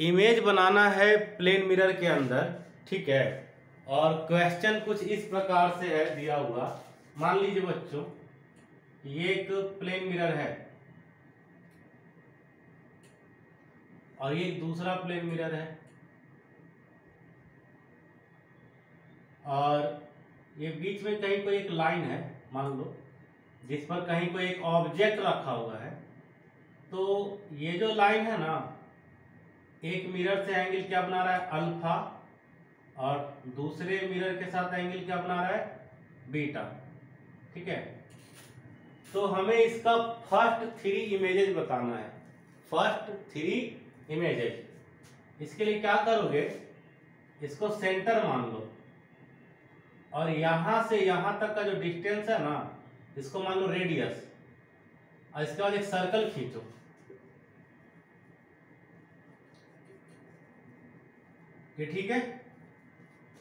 Image बनाना है plane mirror के अंदर, ठीक है। और क्वेश्चन कुछ इस प्रकार से है दिया हुआ। मान लीजिए बच्चों, ये एक प्लेन मिरर है और ये दूसरा प्लेन मिरर है, और ये बीच में कहीं कोई एक लाइन है मान लो, जिस पर कहीं कोई एक ऑब्जेक्ट रखा हुआ है। तो ये जो लाइन है ना, एक मिरर से एंगल क्या बना रहा है, अल्फा, और दूसरे मिरर के साथ एंगल क्या बना रहा है, बीटा, ठीक है। तो हमें इसका फर्स्ट 3 इमेजेस बताना है, फर्स्ट 3 इमेजेस। इसके लिए क्या करोगे, इसको सेंटर मान लो, और यहां से यहां तक का जो डिस्टेंस है ना, इसको मान लो रेडियस, और इसके बाद एक सर्कल खींचो। ये ठीक है।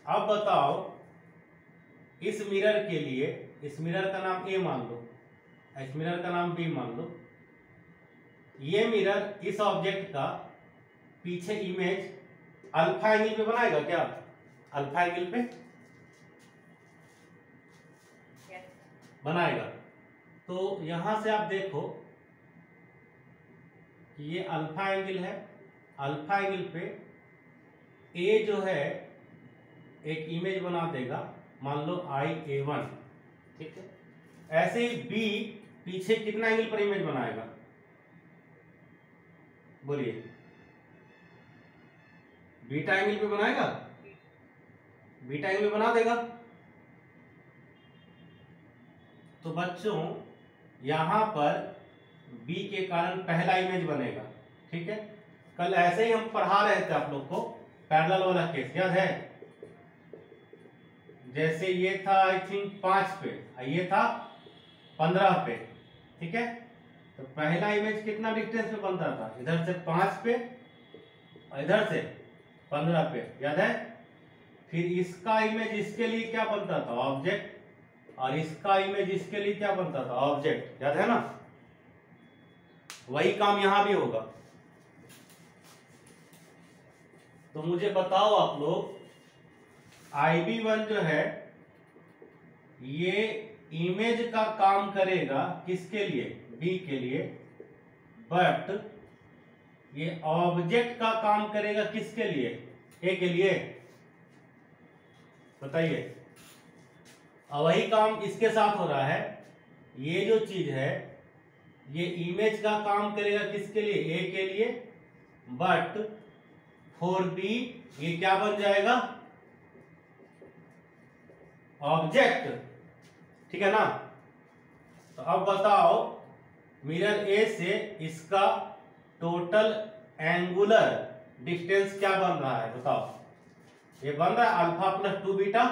अब बताओ, इस मिरर के लिए, इस मिरर का नाम ए मान लो, इस मिरर का नाम बी मान लो। ये मिरर इस ऑब्जेक्ट का पीछे इमेज अल्फा एंगल पे बनाएगा क्या, अल्फा एंगल पे बनाएगा। तो यहां से आप देखो कि ये अल्फा एंगल है, अल्फा एंगल पे ए जो है एक इमेज बना देगा, मान लो IA1, ठीक है। ऐसे ही बी पीछे कितना एंगल पर इमेज बनाएगा, बोलिए, बीटा एंगल पे बनाएगा, बीटा एंगल पे बना देगा। तो बच्चों यहां पर बी के कारण पहला इमेज बनेगा, ठीक है। कल ऐसे ही हम पढ़ा रहे थे आप लोग को पैरेलल वाला केस, याद है। जैसे ये था आई थिंक 5 पे, ये था 15 पे, ठीक है। तो पहला इमेज कितना डिस्टेंस पे बनता था, इधर से 5 पे और इधर से 15 पे, याद है। फिर इसका इमेज इसके लिए क्या बनता था, ऑब्जेक्ट, और इसका इमेज इसके लिए क्या बनता था, ऑब्जेक्ट, याद है ना। वही काम यहां भी होगा। तो मुझे बताओ आप लोग, IB1 जो है ये इमेज का काम करेगा किसके लिए, बी के लिए, बट ये ऑब्जेक्ट का काम करेगा किसके लिए, ए के लिए, बताइए। और वही काम इसके साथ हो रहा है। ये जो चीज है ये इमेज का काम करेगा किसके लिए, ए के लिए, बट फॉर बी ये क्या बन जाएगा, ऑब्जेक्ट, ठीक है ना। तो अब बताओ, मिरर ए से इसका टोटल एंगुलर डिस्टेंस क्या बन रहा है, बताओ। ये बन रहा है अल्फा प्लस 2 बीटा,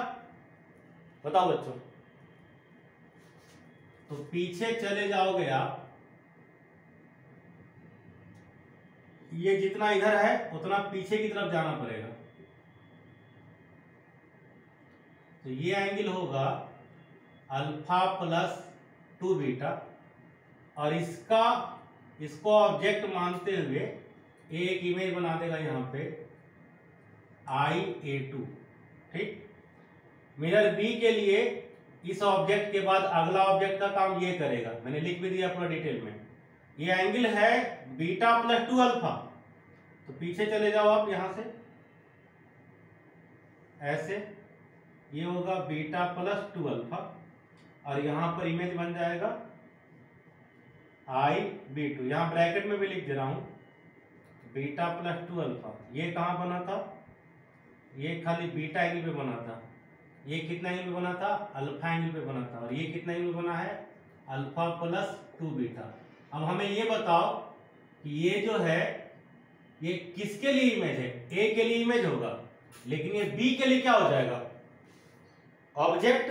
बताओ बच्चों। तो पीछे चले जाओगे आप, ये जितना इधर है उतना पीछे की तरफ जाना पड़ेगा। तो ये एंगल होगा अल्फा प्लस 2 बीटा, और इसको ऑब्जेक्ट मानते हुए एक इमेज बना देगा यहां पे IA2, ठीक। मिरर बी के लिए इस ऑब्जेक्ट के बाद अगला ऑब्जेक्ट का काम ये करेगा, मैंने लिख भी दिया पूरा डिटेल में। ये एंगल है बीटा प्लस 2 अल्फा। तो पीछे चले जाओ आप यहां से, ऐसे ये होगा बीटा प्लस 2 अल्फा, और यहां पर इमेज बन जाएगा IB2। यहां ब्रैकेट में भी लिख दे रहा हूं, बीटा प्लस 2 अल्फा। ये कहां बना था, ये खाली बीटा एंगल पे बना था। ये कितना एंगल पे बना था, अल्फा एंगल पे बना था। और ये कितना एंगल बना है, अल्फा प्लस 2 बीटा। अब हमें ये बताओ कि ये जो है ये किसके लिए इमेज है, ए के लिए इमेज होगा, लेकिन ये बी के लिए क्या हो जाएगा, ऑब्जेक्ट।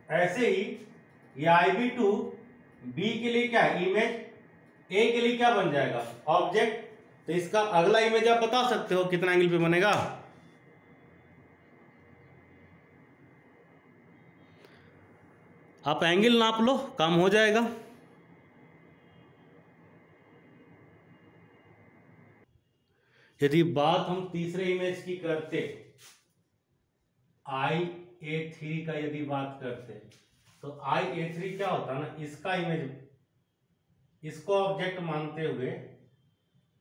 ऐसे ही ये IB2 बी के लिए क्या है, इमेज, ए के लिए क्या बन जाएगा, ऑब्जेक्ट। तो इसका अगला इमेज आप बता सकते हो कितना एंगल पे बनेगा, आप एंगल नाप लो, काम हो जाएगा। यदि बात हम तीसरे इमेज की करते, IA3 का यदि बात करते, तो IA3 क्या होता है ना, इसका इमेज, इसको ऑब्जेक्ट मानते हुए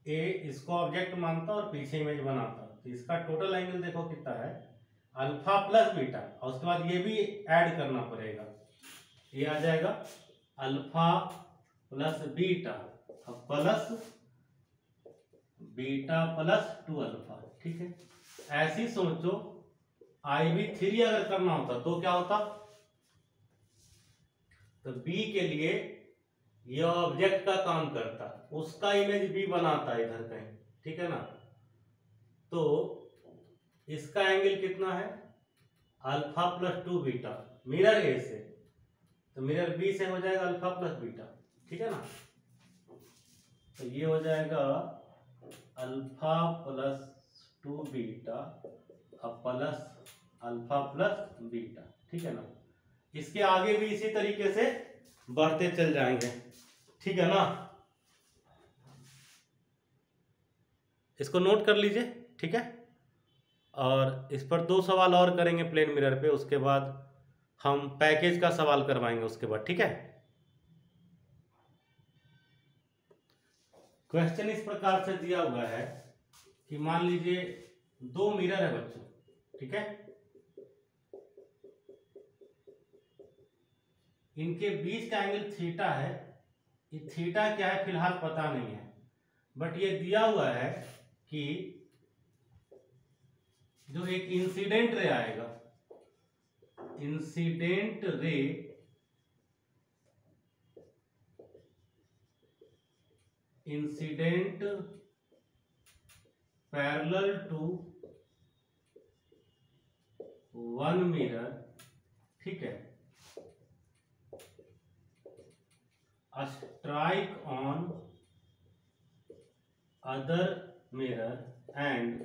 ए इसको ऑब्जेक्ट मानता और पीछे इमेज बनाता, तो इसका टोटल एंगल देखो कितना है, अल्फा प्लस बीटा, और उसके बाद ये भी ऐड करना पड़ेगा, ये आ जाएगा alpha plus beta plus beta plus 2 alpha. ठीक है, ऐसी सोचो IB3 अगर करना होता तो क्या होता, तो बी के लिए ये ऑब्जेक्ट का काम करता, उसका इमेज बी बनाता इधर कहीं, ठीक है ना, तो इसका एंगल कितना है, अल्फा प्लस 2 बीटा मिरर ए से, तो मिरर बी से हो जाएगा अल्फा प्लस बीटा, ठीक है ना, तो ये हो जाएगा alpha plus 2 beta plus alpha plus beta, ठीक है ना। इसके आगे भी इसी तरीके से बढ़ते चल जाएंगे, ठीक है ना, इसको नोट कर लीजिए, ठीक है। और इस पर 2 सवाल और करेंगे प्लेन मिरर पे, उसके बाद हम पैकेज का सवाल करवाएंगे उसके बाद, ठीक है। क्वेश्चन इस प्रकार से दिया हुआ है कि मान लीजिए 2 मिरर है बच्चों, ठीक है, इनके बीच का एंगल थीटा है, ये थीटा क्या है फिलहाल पता नहीं है, बट ये दिया हुआ है कि जो एक इंसिडेंट रे आएगा, incident ray incident parallel to 1 mirror, ठीक है, strike on other mirror and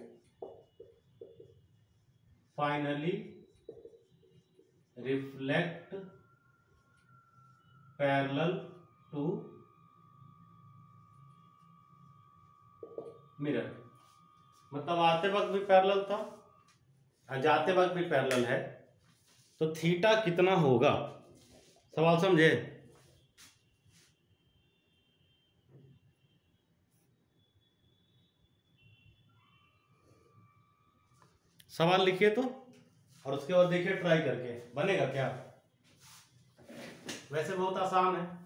finally reflect parallel to mirror, मतलब आते वक्त भी पैरेलल था और जाते वक्त भी पैरेलल है, तो थीटा कितना होगा, सवाल समझे। सवाल लिखिए तो, और उसके बाद देखिए ट्राई करके बनेगा क्या, वैसे बहुत आसान है।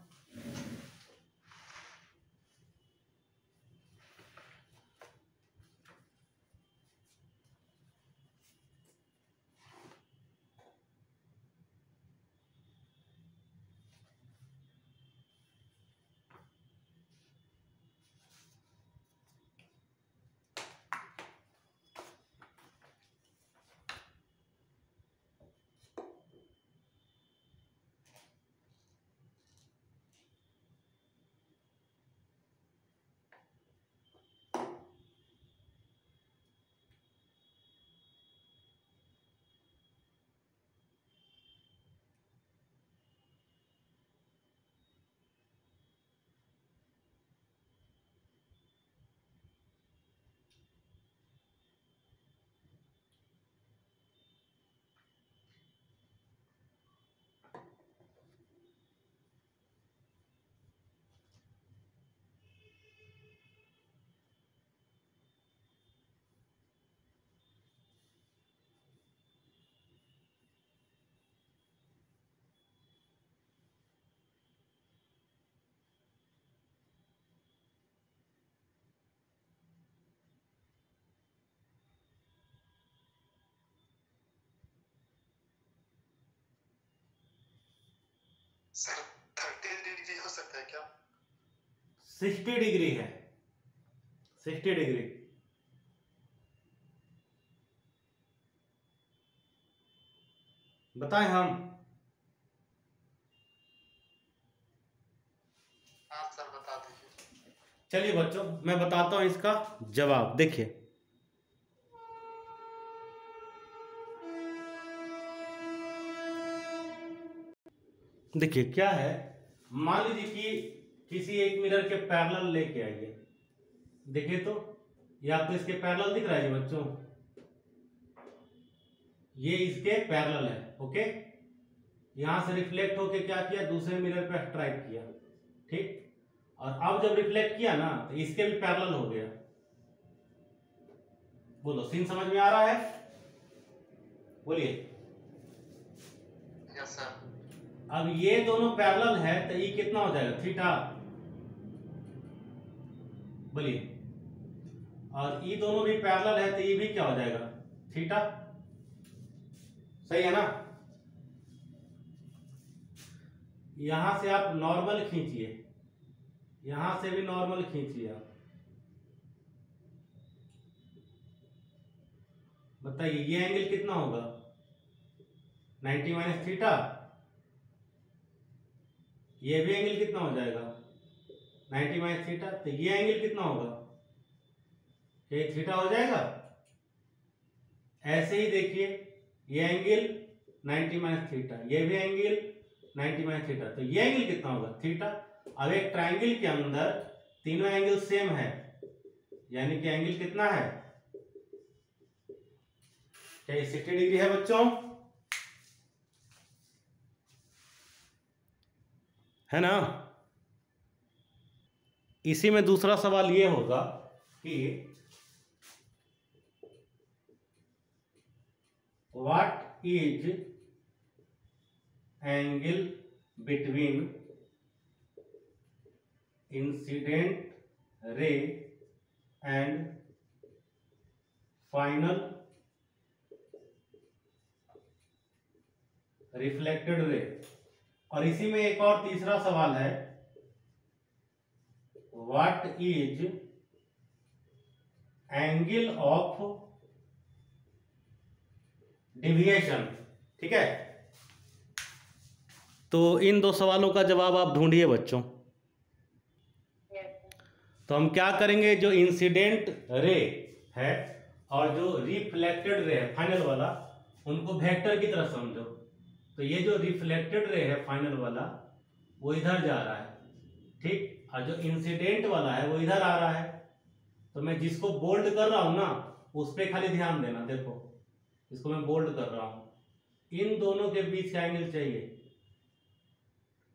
सर 30 डिग्री हो सकता है क्या, 60 डिग्री है, 60 डिग्री, बताएं हम। हाँ सर बता दीजिए। चलिए बच्चों मैं बताता हूं इसका जवाब, देखिए देखिए क्या है, मान लीजिए कि किसी एक मिरर के पैरेलल लेके आइए, देखिए तो ये आपको इसके पैरेलल दिख रहा है जी बच्चों, ये इसके पैरेलल है। ओके, यहां से रिफ्लेक्ट होके क्या किया, दूसरे मिरर पे स्ट्राइक किया, ठीक। और अब जब रिफ्लेक्ट किया ना तो इसके भी पैरेलल हो गया। बोलो सीन समझ में आ रहा है? बोलिए। Yes sir. अब ये दोनों पैरेलल है तो ये कितना हो जाएगा, थीटा। बोलिए। और ये दोनों भी पैरेलल है तो ये भी क्या हो जाएगा, थीटा। सही है ना? यहां से आप नॉर्मल खींचिए, यहां से भी नॉर्मल खींचिए आप। बताइए ये एंगल कितना होगा, 90 माइनस थीटा। ये भी एंगल कितना हो जाएगा, 90 माइनस थीटा। तो ये एंगल कितना होगा, ये थीटा हो जाएगा। ऐसे ही देखिए ये एंगल 90 माइनस थीटा, ये भी एंगल 90 माइनस थीटा, तो ये एंगल कितना होगा, थीटा। अब एक ट्राइंगल के अंदर तीनों एंगल सेम है, यानी कि एंगल कितना है, क्या ये 60 डिग्री है बच्चों, है ना? इसी में दूसरा सवाल ये होगा कि what is angle between incident ray and final reflected ray. और इसी में एक और तीसरा सवाल है, what is angle of deviation. ठीक है, तो इन दो सवालों का जवाब आप ढूंढिए बच्चों। तो हम क्या करेंगे, जो इंसिडेंट रे है और जो रिफ्लेक्टेड रे है फाइनल वाला, उनको वेक्टर की तरह समझो। तो ये जो रिफ्लेक्टेड रे है फाइनल वाला वो इधर जा रहा है, ठीक, और जो इंसिडेंट वाला है वो इधर आ रहा है। तो मैं जिसको बोल्ड कर रहा हूं ना उस पर खाली ध्यान देना। देखो इसको मैं बोल्ड कर रहा हूं, इन दोनों के बीच का एंगल चाहिए,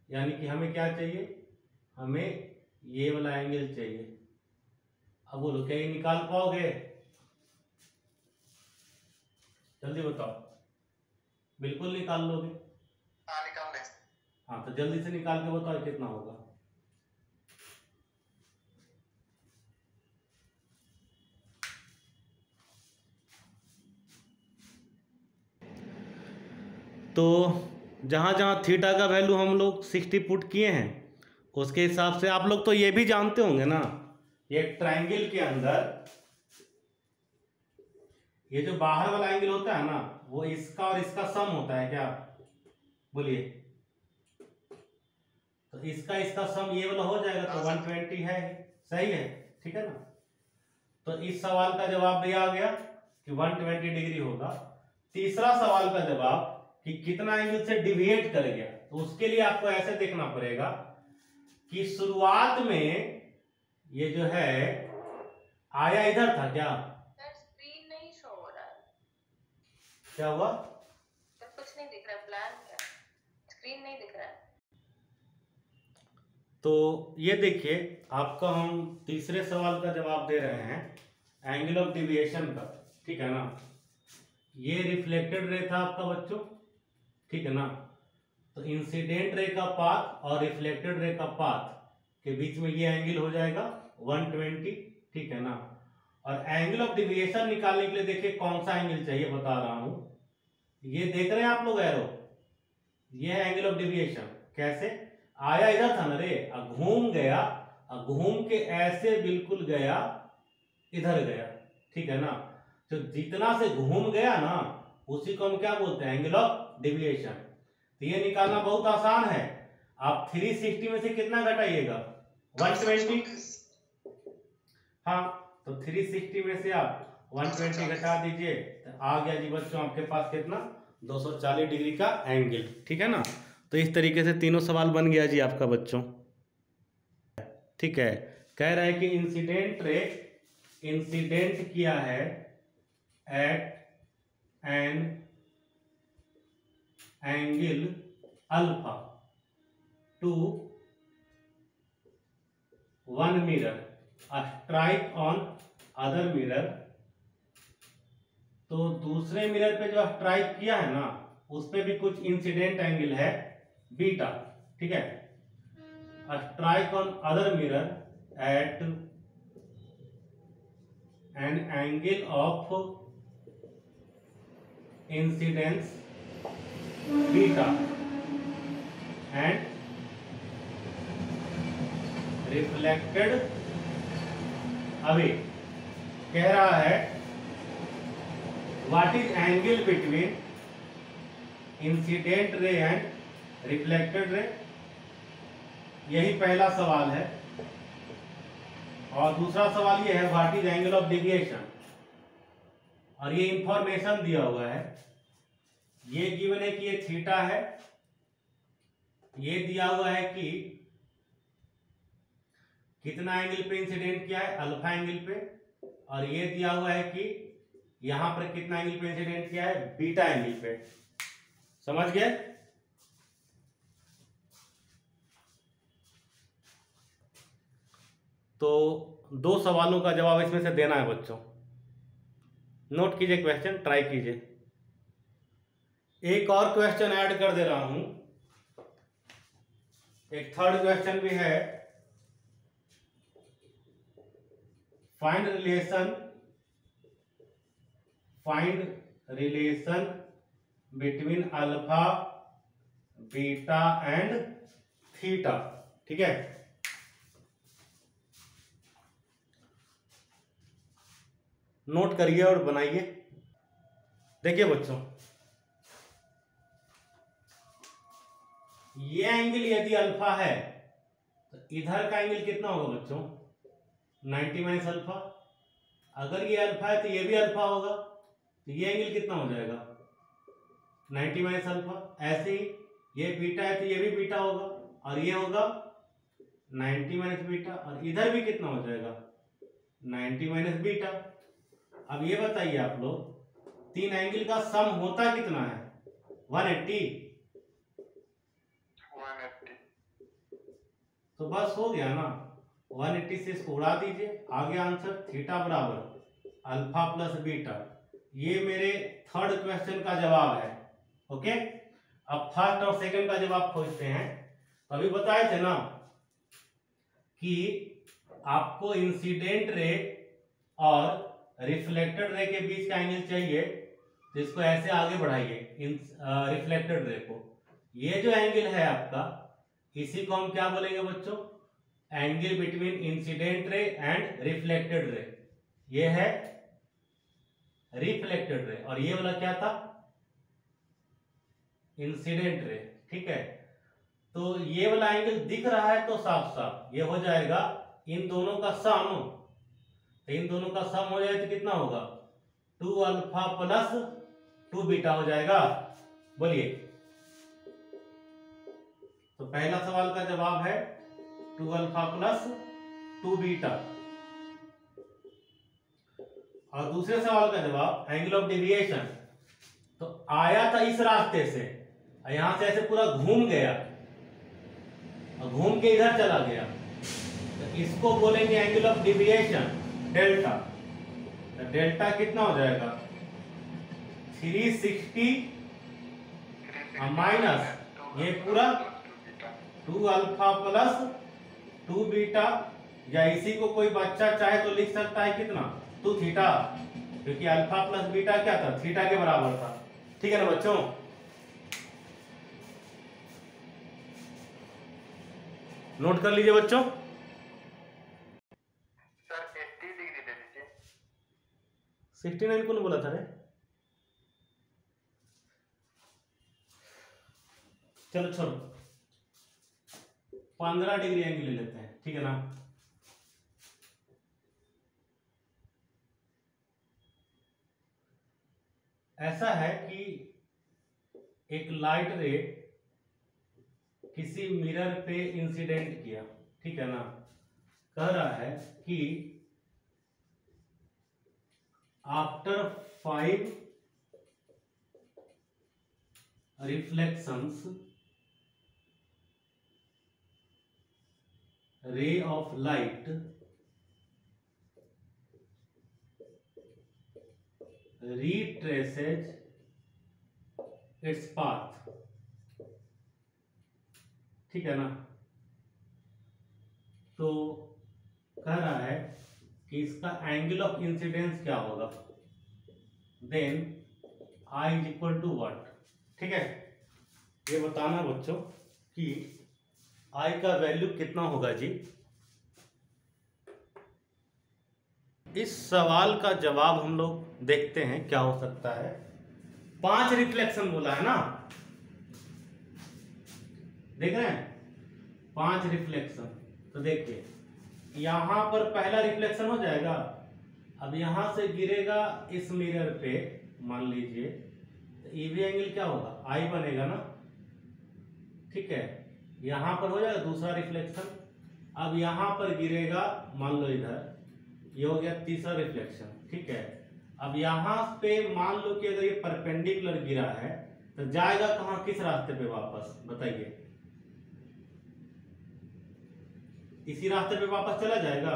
यानी कि हमें क्या चाहिए, हमें ये वाला एंगल चाहिए। अब बोलो क्या ये निकाल पाओगे, जल्दी बताओ। बिल्कुल निकाल लोगे? हाँ निकालने। हाँ तो जल्दी से निकाल के बताओ कितना होगा। तो जहाँ जहाँ थीटा का वैल्यू हम लोग 60 पुट किए हैं उसके हिसाब से आप लोग तो ये भी जानते होंगे ना, ये ट्रायंगल के अंदर ये जो बाहर वाला एंगल होता है ना वो इसका और इसका सम होता है क्या, बोलिए। तो इसका इसका सम ये वाला हो जाएगा तो 120 है, सही है, ठीक है ना। तो इस सवाल का जवाब भी आ गया कि 120 डिग्री होगा। तीसरा सवाल का जवाब कि कितना एंगल से डिविएट कर गया, तो उसके लिए आपको ऐसे देखना पड़ेगा कि शुरुआत में ये जो है आया इधर था क्या, स्क्रीन नहीं शो हो रहा है, क्या हुआ, तो कुछ नहीं दिख रहा, ब्लैंक है, स्क्रीन नहीं दिख रहा है। तो ये देखिए आपका हम तीसरे सवाल का जवाब दे रहे हैं एंगल ऑफ डिविएशन का, ठीक है ना। ये रिफ्लेक्टेड रे था आपका बच्चों, ठीक है ना। तो इंसिडेंट रे का पाथ और रिफ्लेक्टेड रे का पाथ के बीच में ये एंगल हो जाएगा 120, ठीक है ना। और एंगल ऑफ डिविएशन निकालने के लिए देखिए कौन सा एंगल चाहिए बता रहा हूं, ये देख रहे हैं आप लोग एरो, ये है एंगल ऑफ डिविएशन। कैसे आया इधर था ना रे, घूम गया, घूम के ऐसे बिल्कुल गया इधर गया, ठीक है ना। तो जितना से घूम गया ना उसी को हम क्या बोलते हैं, एंगल ऑफ डिविएशन। तो ये निकालना बहुत आसान है, आप 360 में से कितना घटाइएगा, 120। हाँ तो 360 में से आप 120 घटा दीजिए तो आ गया जी बच्चों आपके पास कितना, 240 डिग्री का एंगल, ठीक है ना। तो इस तरीके से तीनों सवाल बन गया जी आपका बच्चों, ठीक है। कह रहा है कि इंसिडेंट रे इंसिडेंट किया है at an angle alpha to one mirror, strike on other mirror. तो दूसरे मिरर पे जो स्ट्राइक किया है ना, उस पे भी कुछ इंसिडेंट एंगल है बीटा, ठीक है। Strike on other mirror at an angle of incidence beta and reflected away. कह रहा है what is angle between incident ray and reflected ray, यही पहला सवाल है। और दूसरा सवाल ये है what is angle of deviation, और ये इंफॉर्मेशन दिया हुआ है। ये गिवन है कि ये थीटा है, ये दिया हुआ है कि कितना एंगल पे इंसिडेंट किया है, अल्फा एंगल पे, और ये दिया हुआ है कि यहां पर कितना एंगल पे इंसिडेंट किया है, बीटा एंगल पे। समझ गए? तो दो सवालों का जवाब इसमें से देना है बच्चों। नोट कीजिए क्वेश्चन, ट्राई कीजिए। एक और क्वेश्चन ऐड कर दे रहा हूं, एक थर्ड क्वेश्चन भी है। Find relation between alpha beta and theta, ठीक है। नोट करिए और बनाइए। देखिए बच्चों, ये एंगल यदि अल्फा है तो इधर का एंगल कितना होगा बच्चों, 90 माइनस अल्फा। अगर ये अल्फा है तो ये भी अल्फा होगा, तो ये एंगल कितना हो जाएगा, 90 माइनस अल्फा। ऐसे ही ये बीटा है तो ये भी बीटा होगा, और ये होगा 90 माइनस बीटा, और इधर भी कितना हो जाएगा, 90 माइनस बीटा। अब ये बताइए आप लोग, तीन एंगल का सम होता कितना है, 180। तो बस हो गया ना, 180 से इसको उड़ा दीजिए, आगे आंसर थीटा बराबर अल्फा प्लस बीटा। ये मेरे थर्ड क्वेश्चन का जवाब है। ओके, अब फर्स्ट और सेकंड का जवाब खोजते हैं। तो अभी बताए थे ना कि आपको इंसिडेंट रे और रिफ्लेक्टेड रे के बीच का एंगल चाहिए, तो इसको ऐसे आगे बढ़ाइए रिफ्लेक्टेड रे को। ये जो एंगल है आपका, इसी को हम क्या बोलेंगे बच्चों, angle between incident ray and reflected ray. ये है रिफ्लेक्टेड रे, और ये वाला क्या था, इंसिडेंट रे, ठीक है। तो ये वाला एंगल दिख रहा है तो साफ साफ ये हो जाएगा इन दोनों का सम। तो इन दोनों का सम हो जाए तो कितना होगा, 2 अल्फा प्लस 2 बीटा हो जाएगा। बोलिए, तो पहला सवाल का जवाब है 2 अल्फा प्लस 2 बीटा। और दूसरे सवाल का जवाब एंगल ऑफ डेविएशन। तो आया था इस रास्ते से, यहां से ऐसे पूरा घूम गया और घूम के इधर चला गया, तो इसको बोलेंगे एंगल ऑफ डेविएशन, डेल्टा। तो डेल्टा कितना हो जाएगा, 360 माइनस ये पूरा 2 अल्फा प्लस 2 बीटा, या इसी को कोई बच्चा चाहे तो लिख सकता है कितना, 2 थीटा, क्योंकि अल्फा प्लस बीटा क्या था, थीटा के बराबर था। ठीक है ना बच्चों? नोट कर लीजिए बच्चों। सर 80 डिग्री दे दीजिए। 69 कौन बोला था रे? चलो छोड़ो, 15 डिग्री एंगल ले लेते हैं, ठीक है ना। ऐसा है कि एक लाइट रे किसी मिरर पे इंसिडेंट किया, ठीक है ना। कह रहा है कि after 5 reflections ray of light retraces its path। ठीक है ना। तो कह रहा है कि इसका एंगल ऑफ इंसिडेंस क्या होगा, then I is equal to what. ठीक है, ये बताना बच्चों कि आई का वैल्यू कितना होगा जी। इस सवाल का जवाब हम लोग देखते हैं क्या हो सकता है। 5 रिफ्लेक्शन बोला है ना, देख रहे हैं 5 रिफ्लेक्शन। तो देखिए यहां पर पहला रिफ्लेक्शन हो जाएगा, अब यहां से गिरेगा इस मिरर पे, मान लीजिए तो ईवी एंगल क्या होगा, आई बनेगा ना। ठीक है, यहां पर हो जाएगा दूसरा रिफ्लेक्शन, अब यहां पर गिरेगा, मान लो इधर, ये हो गया तीसरा रिफ्लेक्शन। ठीक है, अब यहां पे मान लो कि अगर ये परपेंडिकुलर गिरा है तो जाएगा कहां, किस रास्ते पे वापस, बताइए। इसी रास्ते पे वापस चला जाएगा,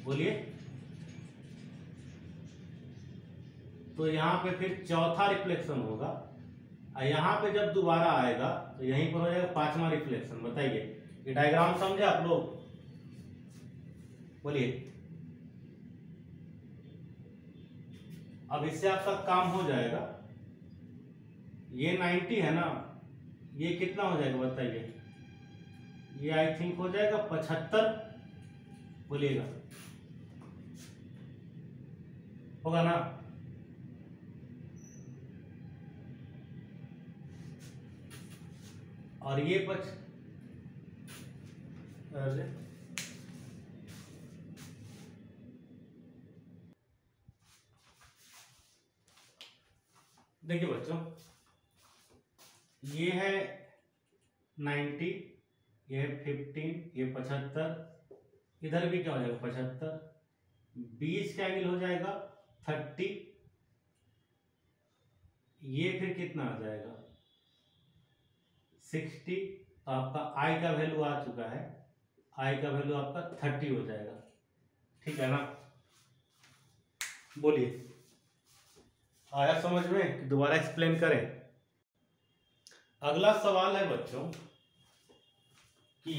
बोलिए। तो यहाँ पे फिर चौथा रिफ्लेक्शन होगा, और यहाँ पे जब दोबारा आएगा तो यहीं पर हो जाएगा 5वां रिफ्लेक्शन। बताइए, ये डायग्राम समझे आप लोग, बोलिए। अब इससे आपका काम हो जाएगा। ये 90 है ना, ये कितना हो जाएगा बताइए, ये आई थिंक हो जाएगा 75, बोलिएगा, होगा ना। और ये देखिए बच्चों, ये है 90, ये है 15, ये 75, इधर भी क्या हो जाएगा 75, 20 का एंगल हो जाएगा 30, ये फिर कितना आ जाएगा 60। तो आपका आई का वैल्यू आ चुका है, आई का वैल्यू आपका 30 हो जाएगा। ठीक है ना, बोलिए आया समझ में, दोबारा एक्सप्लेन करें। अगला सवाल है बच्चों कि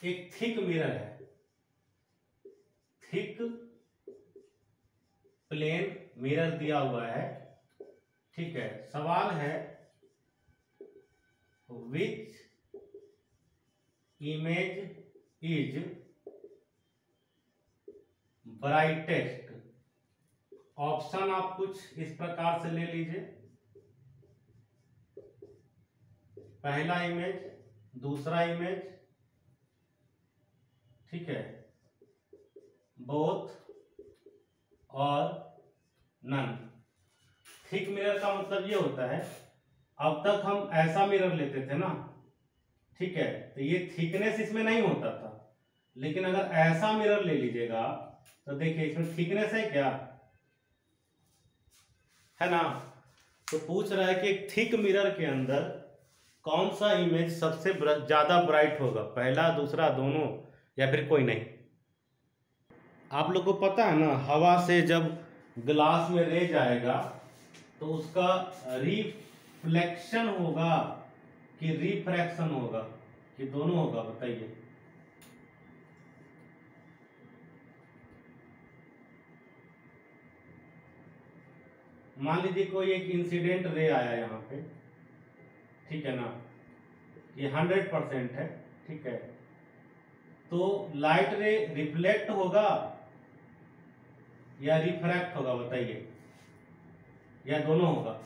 एक थिक मिरर है, थिक प्लेन मिरर दिया हुआ है। ठीक है, सवाल है विच इमेज इज ब्राइटेस्ट। ऑप्शन आप कुछ इस प्रकार से ले लीजिए, पहला इमेज, दूसरा इमेज, ठीक है, बोथ और नन। थिक मिरर का मतलब ये होता है, अब तक हम ऐसा मिरर लेते थे ना, ठीक है, तो ये थिकनेस इसमें नहीं होता था, लेकिन अगर ऐसा मिरर ले लीजिएगा तो देखिए इसमें थिकनेस है क्या, है ना। तो पूछ रहा है कि एक थिक मिरर के अंदर कौन सा इमेज सबसे ज्यादा ब्राइट होगा, पहला, दूसरा, दोनों, या फिर कोई नहीं। आप लोग को पता है ना, हवा से जब ग्लास में रे जाएगा तो उसका रिफ्लेक्शन होगा कि रिफ्रैक्शन होगा कि दोनों होगा, बताइए। मान लीजिए कोई एक इंसिडेंट रे आया यहाँ पे, ठीक है ना, ये 100% है, ठीक है, तो लाइट रे रिफ्लेक्ट होगा या रिफ्रैक्ट होगा, बताइए, या दोनों होगा।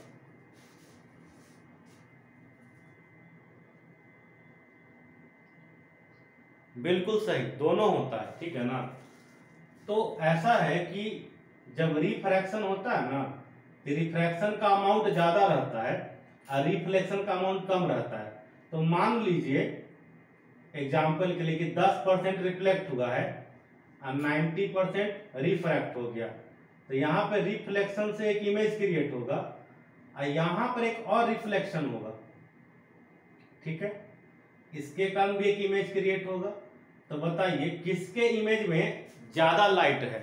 बिल्कुल सही, दोनों होता है, ठीक है ना। तो ऐसा है कि जब रिफ्रैक्शन होता है ना, तो रिफ्रैक्शन का अमाउंट ज्यादा रहता है और रिफ्लेक्शन का अमाउंट कम रहता है। तो मान लीजिए एग्जाम्पल के लिए कि 10% रिफ्लेक्ट हुआ है और 90% रिफ्रैक्ट हो गया, तो यहाँ पे रिफ्लेक्शन से एक इमेज क्रिएट होगा और यहाँ पर एक और रिफ्लेक्शन होगा, ठीक है, इसके कारण भी एक इमेज क्रिएट होगा। तो बताइए किसके इमेज में ज्यादा लाइट है,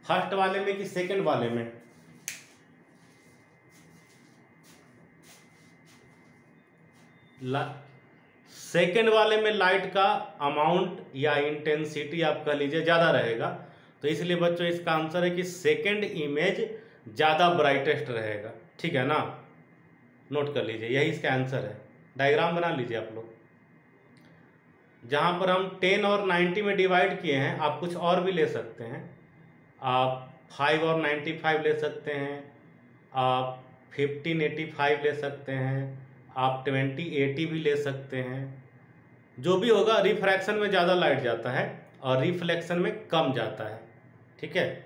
फर्स्ट वाले में कि सेकंड वाले में? सेकेंड वाले में लाइट का अमाउंट या इंटेंसिटी आप कह लीजिए ज़्यादा रहेगा, तो इसलिए बच्चों इसका आंसर है कि सेकेंड इमेज ज़्यादा ब्राइटेस्ट रहेगा, ठीक है ना, नोट कर लीजिए, यही इसका आंसर है। डायग्राम बना लीजिए आप लोग। जहाँ पर हम 10 और 90 में डिवाइड किए हैं, आप कुछ और भी ले सकते हैं, आप 5 और 95 ले सकते हैं, आप 1585 ले सकते हैं, आप 2080 भी ले सकते हैं। जो भी होगा, रिफ्रैक्शन में ज़्यादा लाइट जाता है और रिफ्लेक्शन में कम जाता है, ठीक है।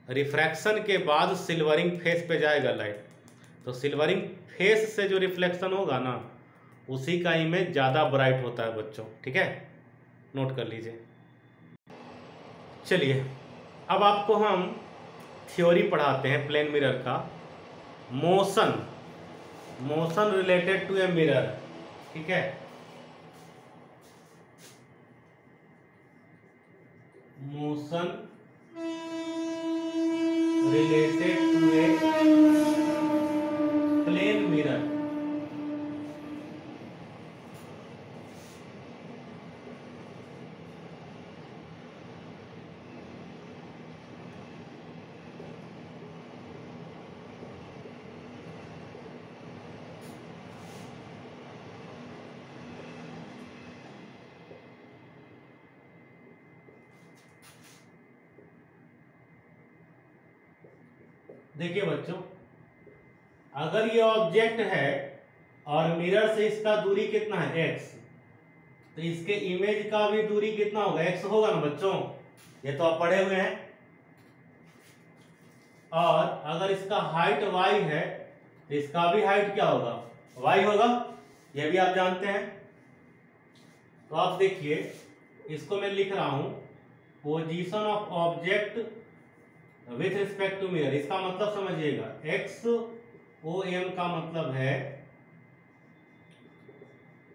रिफ्रैक्शन के बाद सिल्वरिंग फेस पे जाएगा लाइट, तो सिल्वरिंग फेस से जो रिफ्लेक्शन होगा ना, उसी का इमेज ज़्यादा ब्राइट होता है बच्चों, ठीक है, नोट कर लीजिए। चलिए अब आपको हम थ्योरी पढ़ाते हैं प्लेन मिरर का, motion related to a mirror, ठीक है। Motion related to a plane mirror. देखिए बच्चों, अगर ये ऑब्जेक्ट है और मिरर से इसका दूरी कितना है x, तो इसके इमेज का भी दूरी कितना होगा, x होगा ना बच्चों, ये तो आप पढ़े हुए हैं। और अगर इसका हाइट y है तो इसका भी हाइट क्या होगा, y होगा, ये भी आप जानते हैं। तो आप देखिए, इसको मैं लिख रहा हूं position of object with respect to mirror. इसका मतलब समझिएगा, XOM का मतलब है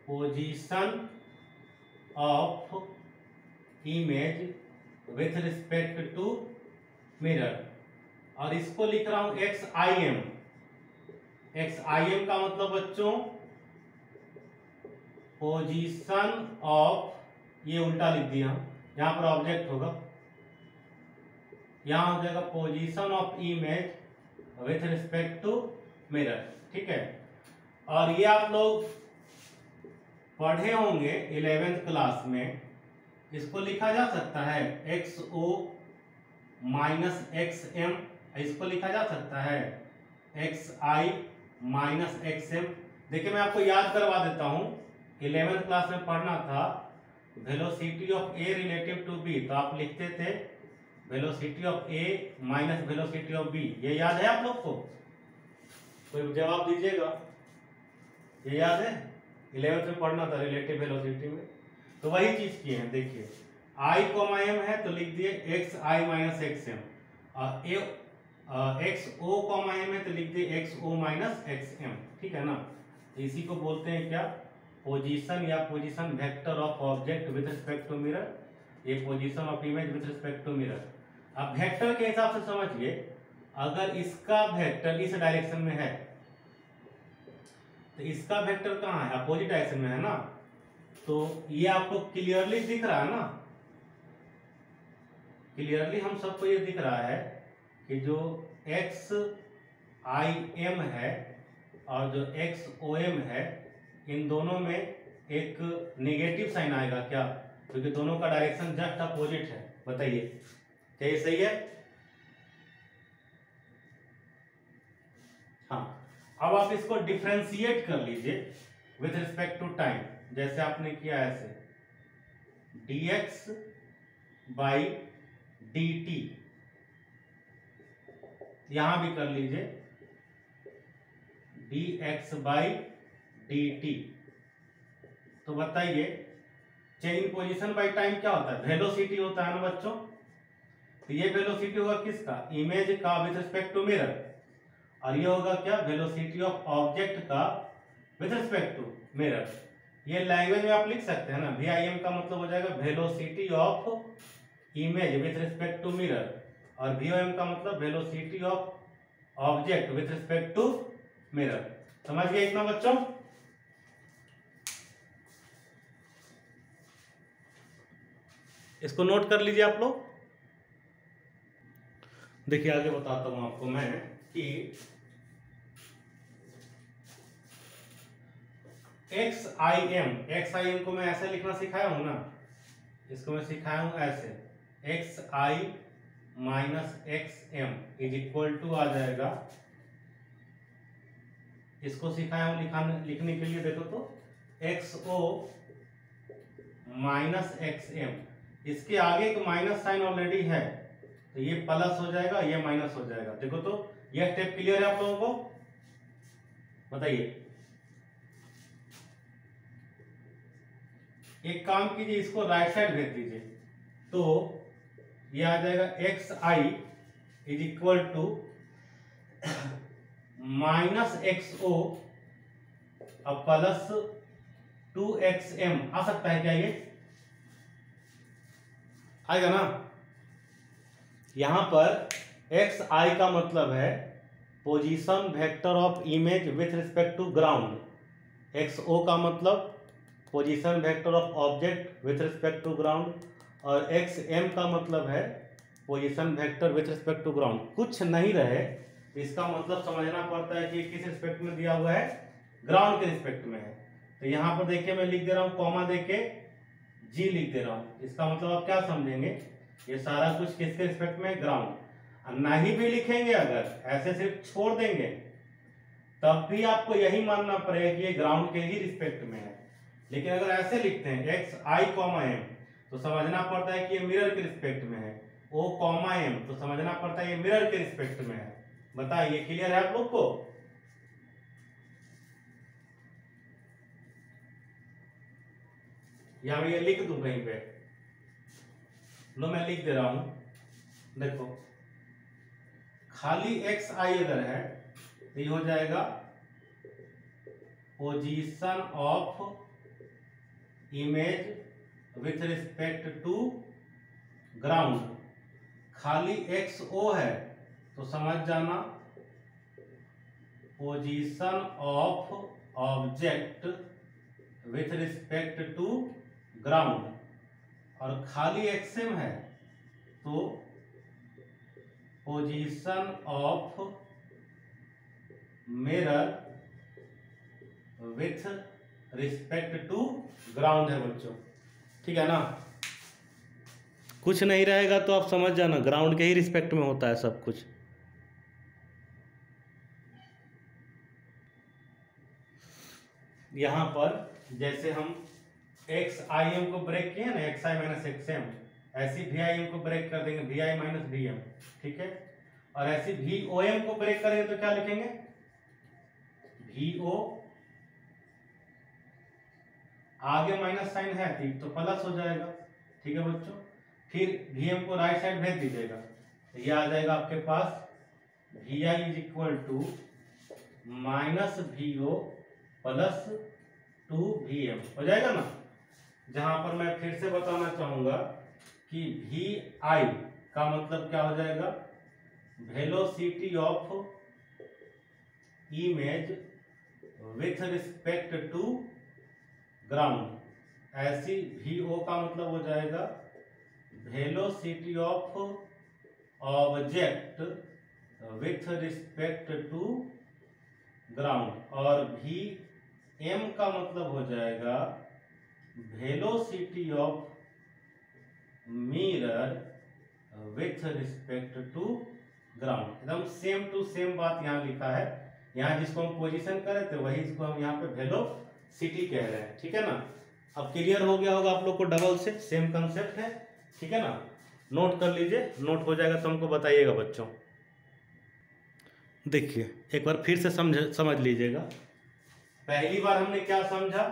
position of image with respect to mirror, और इसको लिख रहा हूं XIM। XIM का मतलब बच्चों पोजीशन ऑफ, ये उल्टा लिख दिया, यहां पर ऑब्जेक्ट होगा, यहां हो जाएगा position of image with respect to mirror, ठीक है। और ये आप लोग पढ़े होंगे 11th क्लास में, इसको लिखा जा सकता है XO माइनस XM, इसको लिखा जा सकता है XI माइनस XM। देखिए मैं आपको याद करवा देता हूं, 11th क्लास में पढ़ना था velocity of A relative to B, तो आप लिखते थे velocity of A minus velocity of B। ये याद है आप लोग को? कोई जवाब दीजिएगा, ये याद है? 11th में पढ़ना था रिलेटिव वेलोसिटी में, तो वही चीज किए हैं। देखिए I, M है तो लिख दिए XI माइनस XM, और XO, M है तो लिख दिए XO माइनस XM, ठीक है ना। इसी को बोलते हैं क्या, पोजीशन या position vector of object with respect to mirror, ये position of image with respect to mirror. अब वेक्टर के हिसाब से समझिए, अगर इसका वेक्टर इस डायरेक्शन में है तो इसका वेक्टर कहाँ है, अपोजिट डायरेक्शन में है ना, तो ये आपको क्लियरली दिख रहा है ना, क्लियरली हम सबको ये दिख रहा है कि जो XIM है और जो XOM है, इन दोनों में एक नेगेटिव साइन आएगा क्या, क्योंकि दोनों का डायरेक्शन जस्ट अपोजिट है। बताइए क्या ये सही है? हाँ, अब आप इसको डिफरेंशिएट कर लीजिए विथ रिस्पेक्ट टू टाइम, जैसे आपने किया ऐसे dx बाई dt, यहां भी कर लीजिए dx बाई dt, तो बताइए change in position by time क्या होता है? वेलोसिटी होता है ना बच्चों। तो ये वेलोसिटी होगा किसका? इमेज का विथ रिस्पेक्ट टू मिरर। और ये होगा क्या? वेलोसिटी ऑफ ऑब्जेक्ट का विथ रिस्पेक्ट टू मिरर। ये लैंग्वेज में आप लिख सकते हैं ना, VIM का मतलब हो जाएगा velocity of image with respect to mirror, और VOM का मतलब velocity of object with respect to mirror. समझ गए इतना बच्चों? इसको नोट कर लीजिए आप लोग। देखिए आगे बताता हूं आपको मैं कि XIM को मैं ऐसे लिखना सिखाया हूं ना, इसको मैं सिखाया हूं ऐसे, XI minus XM is equal to आ जाएगा, इसको सिखाया हूं लिखने के लिए। देखो तो XO माइनस XM, इसके आगे एक माइनस साइन ऑलरेडी है, तो ये प्लस हो जाएगा, ये माइनस हो जाएगा। देखो तो ये स्टेप क्लियर है आप लोगों को? बताइए। एक काम कीजिए, इसको राइट साइड भेज दीजिए, तो ये आ जाएगा XI is equal to minus XO अब प्लस 2XM आ सकता है क्या? ये आएगा ना? यहां पर XI का मतलब है position vector of image with respect to ground, XO का मतलब position vector of object with respect to ground, और XM का मतलब है position vector with respect to ground. कुछ नहीं रहे इसका मतलब समझना पड़ता है कि किस रिस्पेक्ट में दिया हुआ है, ग्राउंड के रिस्पेक्ट में है। तो यहाँ पर देखिए मैं लिख दे रहा हूँ, कॉमा देके G लिख दे रहा हूँ। इसका मतलब आप क्या समझेंगे, ये सारा कुछ किसके रिस्पेक्ट में? ग्राउंड। नहीं भी लिखेंगे, अगर ऐसे सिर्फ छोड़ देंगे तब भी आपको यही मानना पड़ेगा कि ये ग्राउंड के ही रिस्पेक्ट में है। लेकिन अगर ऐसे लिखते हैं XI, M, तो समझना पड़ता है कि ये मिरर के रिस्पेक्ट में है। O, M, तो समझना पड़ता है ये मिरर के रिस्पेक्ट में है। बताइए क्लियर है आप लोग को? या मैं ये लिख दूं कहीं पे? लो मैं लिख दे रहा हूं, देखो खाली XI अगर है तो ये हो जाएगा position of image with respect to ground. खाली XO है तो समझ जाना position of object with respect to ground, और खाली XM है तो position of mirror with respect to ground है बच्चों। ठीक है ना? कुछ नहीं रहेगा तो आप समझ जाना ग्राउंड के ही रिस्पेक्ट में होता है सब कुछ। यहां पर जैसे हम XIM को ब्रेक किए ना, XI माइनस XM, ऐसी VIM को ब्रेक कर देंगे, VI माइनस VM। ठीक है? और ऐसी VOM को ब्रेक करेंगे तो क्या लिखेंगे? VO, आगे माइनस साइन है तो प्लस हो जाएगा। ठीक है बच्चों? फिर VM को राइट साइड भेज दीजिएगा, तो ये आ जाएगा आपके पास VI is equal to minus VO plus 2VM हो जाएगा ना। जहां पर मैं फिर से बताना चाहूंगा कि VI का मतलब क्या हो जाएगा? Velocity of image with respect to ground. ऐसी VO का मतलब हो जाएगा velocity of object with respect to ground, और VM का मतलब हो जाएगा velocity of mirror with respect to ground. एकदम सेम टू सेम बात यहाँ लिखा है। यहाँ जिसको हम पोजीशन कर रहे थे वही इसको हम यहाँ पे वेलोसिटी कह रहे हैं। ठीक है ना? अब क्लियर हो गया होगा आप लोग को, डबल से सेम कंसेप्ट है। ठीक है ना? नोट कर लीजिए, नोट हो जाएगा तो हमको बताइएगा बच्चों। देखिए एक बार फिर से समझ लीजिएगा। पहली बार हमने क्या समझा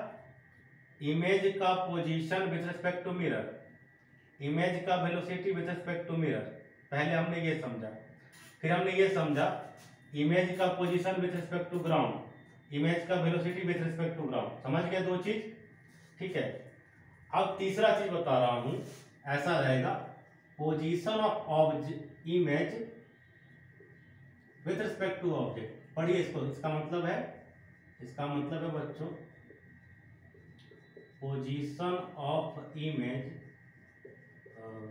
इमेज का position with respect to mirror, image का velocity with respect to mirror. पहले हमने ये समझा, फिर हमने ये समझा इमेज का position with respect to ground, image का velocity with respect to ground. समझ गए दो चीज, ठीक है। अब तीसरा चीज बता रहा हूं, ऐसा रहेगा position of image with respect to object. पढ़िए इसको, इसका मतलब है बच्चों position of image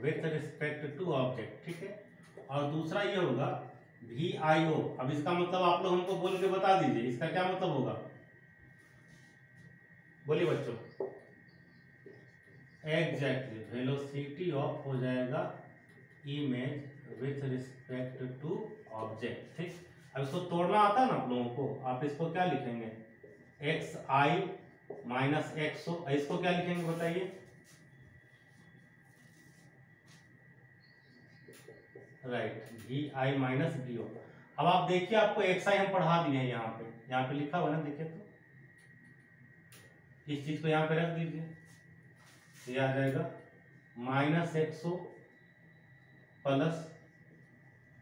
with respect to object, ठीक है। और दूसरा ये होगा VIO। अब इसका मतलब आप लोग हमको बोल के बता दीजिए, इसका क्या मतलब होगा, बोलिए बच्चों। एग्जैक्टली वेलोसिटी ऑफ हो जाएगा image with respect to object, ठीक। अब इसको तोड़ना आता है ना आप लोगों को, आप इसको क्या लिखेंगे, XI माइनस XO, इसको क्या लिखेंगे बताइए, राइट, VI माइनस VO। अब आप देखिए, आपको XI हम पढ़ा दिए हैं, यहाँ पे लिखा हुआ ना, देखिए तो इस चीज को यहाँ पे रख दीजिए, ये आ जाएगा माइनस XO प्लस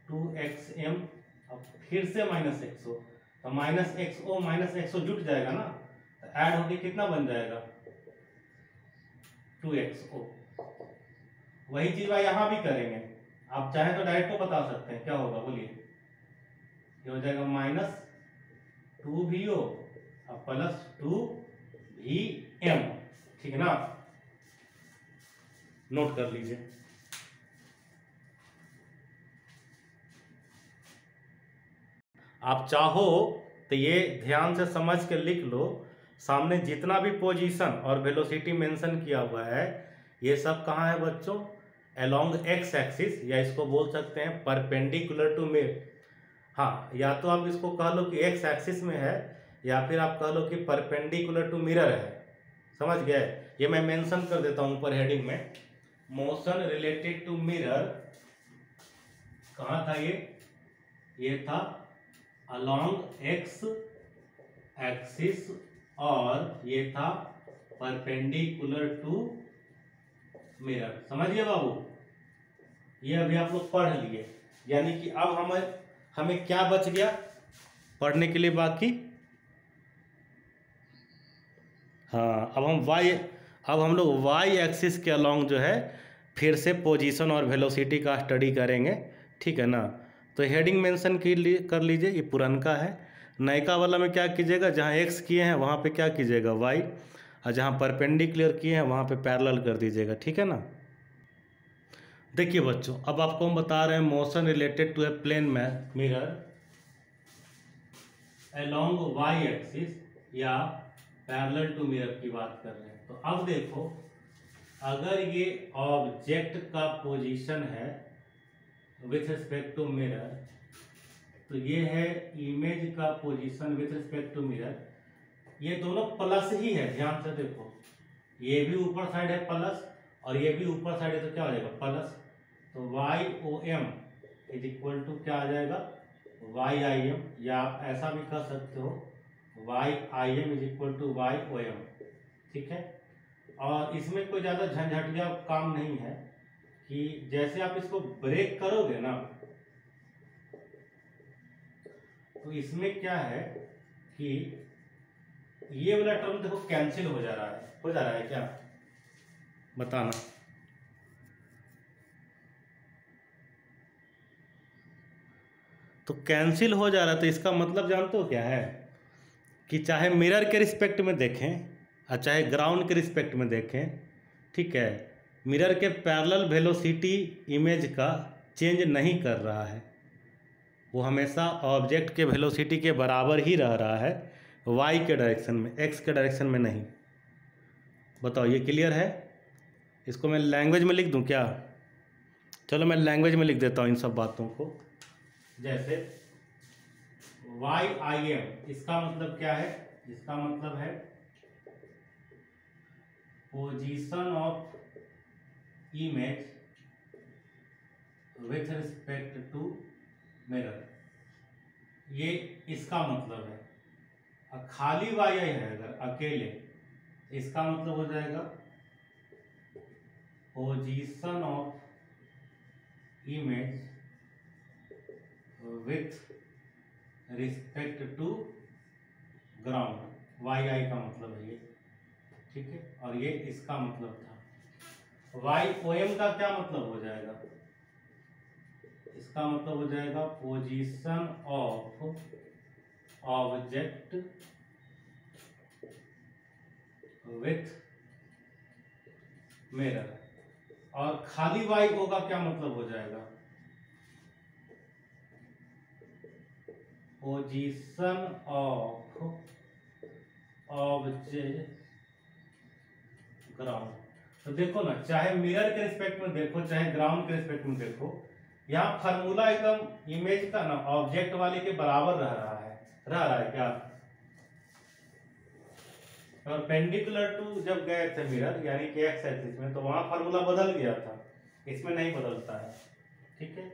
2XM, अब फिर से माइनस XO, तो माइनस XO जुट जाएगा ना, तो ऐड होके कितना बन जाएगा 2XO। वही चीज भाई यहाँ भी करेंगे, आप चाहे तो डायरेक्ट तो बता सकते हैं क्या होगा, बोलिए। ये हो जाएगा माइनस 2VO प्लस 2VM, ठीक है ना, नोट कर लीजिए। आप चाहो तो ये ध्यान से समझ के लिख लो, सामने जितना भी पोजीशन और वेलोसिटी मेंशन किया हुआ है, ये सब कहाँ है बच्चों, अलोंग एक्स एक्सिस, या इसको बोल सकते हैं परपेंडिकुलर टू मिरर। हाँ, या तो आप इसको कह लो कि एक्स एक्सिस में है, या फिर आप कह लो कि परपेंडिकुलर टू मिरर है। समझ गए, ये मैं मेंशन कर देता हूं ऊपर हेडिंग में, मोशन रिलेटेड टू मिरर। कहाँ था ये था अलोंग एक्स एक्सिस, और ये था परपेंडिकुलर टू मिरर। समझिए बाबू, ये अभी आप लोग पढ़ लिए, यानी कि अब हमें क्या बच गया पढ़ने के लिए बाकी। हाँ, अब हम लोग वाई एक्सिस के अलोंग जो है फिर से पोजीशन और वेलोसिटी का स्टडी करेंगे, ठीक है ना। तो हेडिंग मेंशन कर लीजिए, ये पुरनका है। नयका वाला में क्या कीजिएगा, जहाँ एक्स किए हैं वहाँ पे क्या कीजिएगा वाई, और जहाँ परपेंडिकुलर किए हैं वहाँ पे पैरेलल कर दीजिएगा, ठीक है ना। देखिए बच्चों, अब आपको हम बता रहे हैं motion related to a plane में मिरर अलोंग वाई एक्सिस या पैरेलल टू मिरर की बात कर रहे हैं। तो अब देखो, अगर ये ऑब्जेक्ट का पोजीशन है विथ रिस्पेक्ट टू मिरर, तो ये है इमेज का position with respect to mirror, ये दोनों प्लस ही है, ध्यान से देखो, ये भी ऊपर साइड है प्लस और ये भी ऊपर साइड है, तो क्या हो जाएगा प्लस। तो YOM इज इक्वल टू क्या आ जाएगा YIM, या आप ऐसा भी कर सकते हो YIM is equal to YOM, ठीक है। और इसमें कोई ज़्यादा झंझटिया काम नहीं है, कि जैसे आप इसको ब्रेक करोगे ना, तो इसमें क्या है कि ये वाला टर्म देखो कैंसिल हो जा रहा है क्या, बताना। तो कैंसिल हो जा रहा है, तो इसका मतलब जानते हो क्या है, कि चाहे मिरर के रिस्पेक्ट में देखें और चाहे ग्राउंड के रिस्पेक्ट में देखें, ठीक है, मिरर के पैरेलल वेलोसिटी इमेज का चेंज नहीं कर रहा है, वो हमेशा ऑब्जेक्ट के वेलोसिटी के बराबर ही रह रहा है, वाई के डायरेक्शन में, एक्स के डायरेक्शन में नहीं। बताओ ये क्लियर है। इसको मैं लैंग्वेज में लिख दूं क्या, चलो मैं लैंग्वेज में लिख देता हूँ इन सब बातों को। जैसे YIM, इसका मतलब क्या है, इसका मतलब है position of image with respect to mirror, ये इसका मतलब है। खाली YI है अगर अकेले, इसका मतलब हो जाएगा position of image with respect to ground, Y I का मतलब है ये, ठीक है। और ये इसका मतलब था। वाई ओ एम का क्या मतलब हो जाएगा, इसका मतलब हो जाएगा position of object with mirror. और खाली वाई ओ का क्या मतलब हो जाएगा, पोजीशन ऑफ ऑब्जेक्ट ग्राउंड। तो देखो ना, चाहे मिरर के रिस्पेक्ट में देखो चाहे ग्राउंड के रिस्पेक्ट में देखो, यहाँ फार्मूला एकदम इमेज का ना ऑब्जेक्ट वाले के बराबर रह रहा है क्या। और पेंडिकुलर टू जब गए थे मिरर यानी कि एक्स एक्सिस में, तो वहां फार्मूला बदल गया था, इसमें नहीं बदलता है, ठीक है।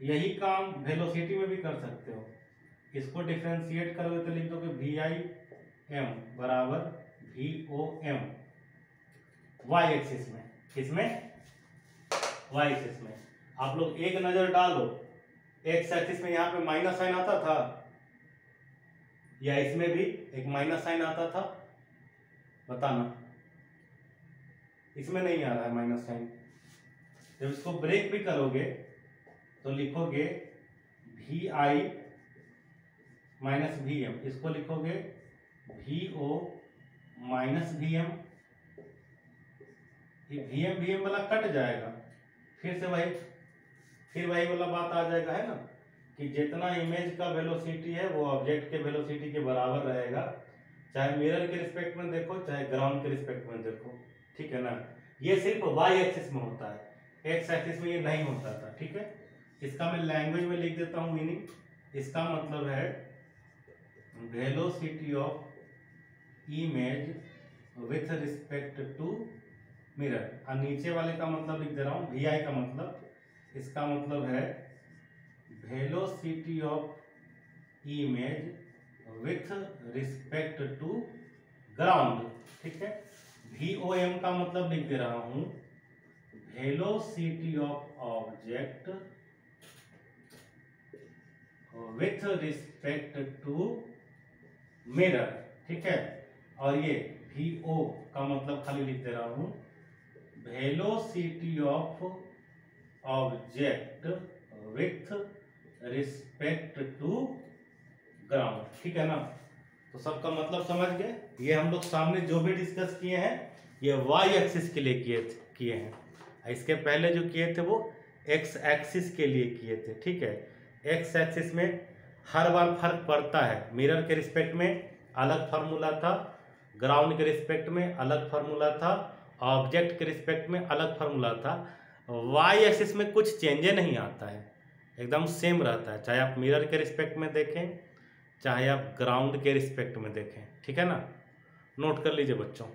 यही काम वेलोसिटी में भी कर सकते हो। इसको डिफरेंशिएट करोगे तो लिख दोगे वी आई एम बराबर V O M Y axis में। किसमें, वाई एक्सिस में। आप लोग एक नजर डालो, एक्स एक्सिस में यहाँ पे माइनस साइन आता था, या इसमें भी एक माइनस साइन आता था, बताना। इसमें नहीं आ रहा है माइनस साइन। जब इसको ब्रेक भी करोगे तो लिखोगे V I minus V M, इसको लिखोगे V O minus V M. V M वाला कट जाएगा, फिर वही वाला बात आ जाएगा, है ना, कि जितना इमेज का वेलोसिटी है वो ऑब्जेक्ट के वेलोसिटी के बराबर रहेगा, चाहे मिरर के रिस्पेक्ट में देखो चाहे ग्राउंड के रिस्पेक्ट में देखो, ठीक है ना। ये सिर्फ वाई एक्सिस में होता है, एक्स एक्सिस में ये नहीं होता था, ठीक है। इसका मैं लैंग्वेज में लिख देता हूँ मीनिंग। इसका मतलब है velocity of image with respect to mirror. और नीचे वाले का मतलब लिख दे रहा हूँ वी आई का मतलब, इसका मतलब है velocity of image with respect to ground, ठीक है। वी ओ एम का मतलब लिख दे रहा हूं velocity of object with respect to mirror, ठीक है। और ये वी ओ का मतलब खाली लिख दे रहा हूं velocity of object with respect to ground, ठीक है ना। तो सबका मतलब समझ गए। ये हम लोग सामने जो भी डिस्कस किए हैं ये वाई एक्सिस के लिए किए हैं। इसके पहले जो किए थे वो एक्स एक्सिस के लिए किए थे, ठीक है। एक्स एक्सिस में हर बार फर्क पड़ता है, मिरर के रिस्पेक्ट में अलग फार्मूला था, ग्राउंड के रिस्पेक्ट में अलग फार्मूला था, ऑब्जेक्ट के रिस्पेक्ट में अलग फार्मूला था। वाई एक्सिस में कुछ चेंजे नहीं आता है, एकदम सेम रहता है, चाहे आप मिरर के रिस्पेक्ट में देखें चाहे आप ग्राउंड के रिस्पेक्ट में देखें, ठीक है ना। नोट कर लीजिए बच्चों।